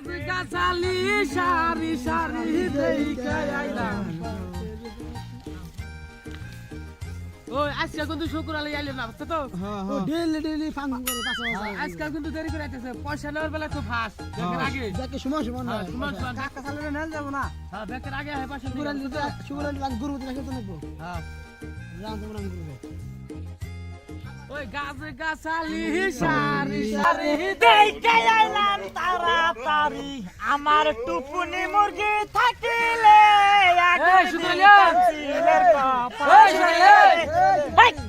গাছ গাছালি সারি সারি দেইখা আইলাম। ওই আজকে কিন্তু শুক্র আলী আইলেন না, বুঝছো তো? ও ডেইলি ডেইলি ফাং করে পাঁচশো আজকে কিন্তু দেরি করে আইতেছে, পয়সা নেওয়ার বেলা খুব ফাস্ট। ব্যাংকের আগে দেখে সময় সময় না সময় সময় টাকা চালালে নেল যাব না হ্যাঁ, ব্যাংকের আগে হয় পয়সা শুকুর আলী গুরু রাখে তো নেবো হ্যাঁ। রাম তো রাম গুরু ওই গাছ গাছালি সারি সারি দেইখা আইলাম তাড়াতাড়ি আমার টুপুনি মুরগি থাকিলে এই সুতরালিয়া! এই সুতরালিয়া!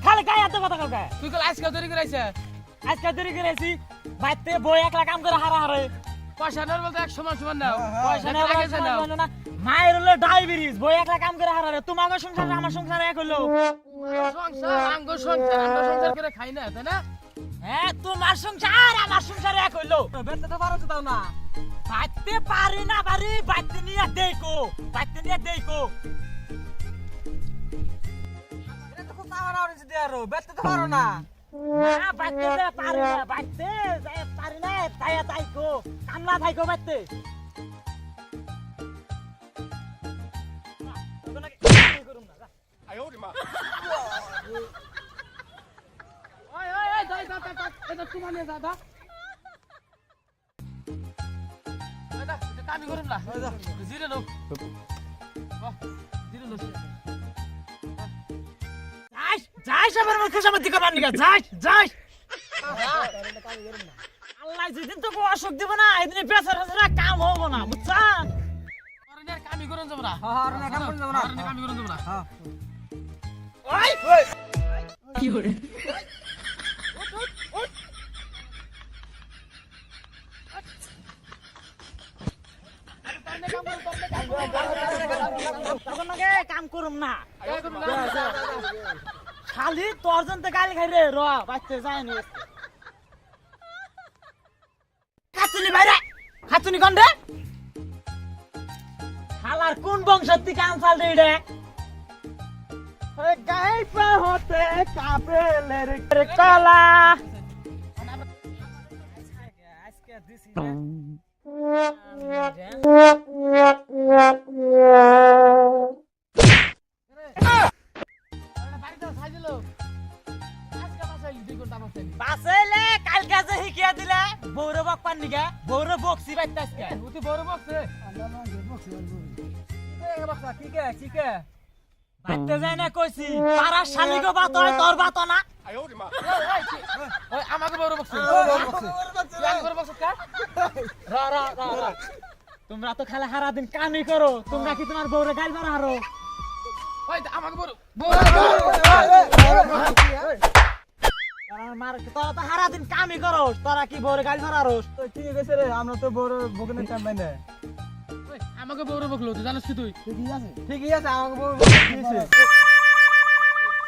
খালি গায়ে এত কথা কাউকে তুই কল আজকে দেরি করে আইছে, আজকে দেরি করেছি বাইতে বই একলা কাম করে হারা হারে পয়সা নেওয়ার বলতে এক সমান সমান নাও, পয়সা ব্যাংকের আগে এসে নাও। না মায়ের হলো ডায়াবেটিস বই একলা কাম করে হারা হারে তোমার সংসার আমার সংসার এক হলো সংসার আঙ্গ সংসার, আমরা সংসার করে খাই না, তাই না? হ্যাঁ তোমার সংসার আমার সংসার এক হইলো বেতে তো পারো দাও না বাইতে পারি না পারি বাইতে নিয়ে দেখো বাইতে নিয়ে দেখো এটা তো খুব সামান্য অরেঞ্জ দিয়ে আরো বেতে তো পারো না না বাইতে পারি না বাইতে পারি না তাই তাইকো কামলা থাইকো বাইতে ওই ওই ওই দাই দাই দাই এটা তোমার নিয়ে দাদা দাদা এটা কামি করুন না জিরে লো জিরে লো যাই যাই সবার মুখে সবার দিকে বান নিকা যাই যাই আল্লাহ যেদিন তো অসুখ দিব না এদিন পেছার পেছার কাম হবো না বুঝছা অরনের কামি করুন যাব না অরনের কাম করুন যাব না। অরনের কামি করুন যাব না ওই কি করে তখন নাকি কাম করুম না খালি তোর জন্য গালি খাই রে র বাচ্চা যায়নি খাতুনি বাইরে খাতুনি কোন রে শালার কোন বংশের থেকে আনসাল রে রে গাই পা হতে কাপেলের কলা আজকে দিছি বাড়িতে সাজিলো আজকে বাসাইলি 2 ঘন্টা বাসাইলি বাসেলে কালকে যে হিকিয়া দিলে বৌরে বক পান নিগা বৌরে বকছি বাইতে আজকে উতি বড় বক্সে আল্লাহ না যে বক্স ঠিক আছে ঠিক আছে বাইতে যায় না কইছি পাড়া শালিগো বাত হয় তোর বাত না ওই আমাকে বড় বক্সে আমি বড় বক্সে কা রা রা রা রা তোমরা তো খালি সারা দিন কামই করো তোমরা কি তোমার বউরে গাল মারা হারো ওই আমাকে বড় মার তোরা তো সারা দিন কামই করো তোরা কি বউরে গাল মারা হারোস ঠিক আছে রে আমরা তো বড় বগনের কাম নাই না আমাকে বড় বকলো তুই জানিস কি তুই ঠিকই আছে আমাকে বড় দিয়েছে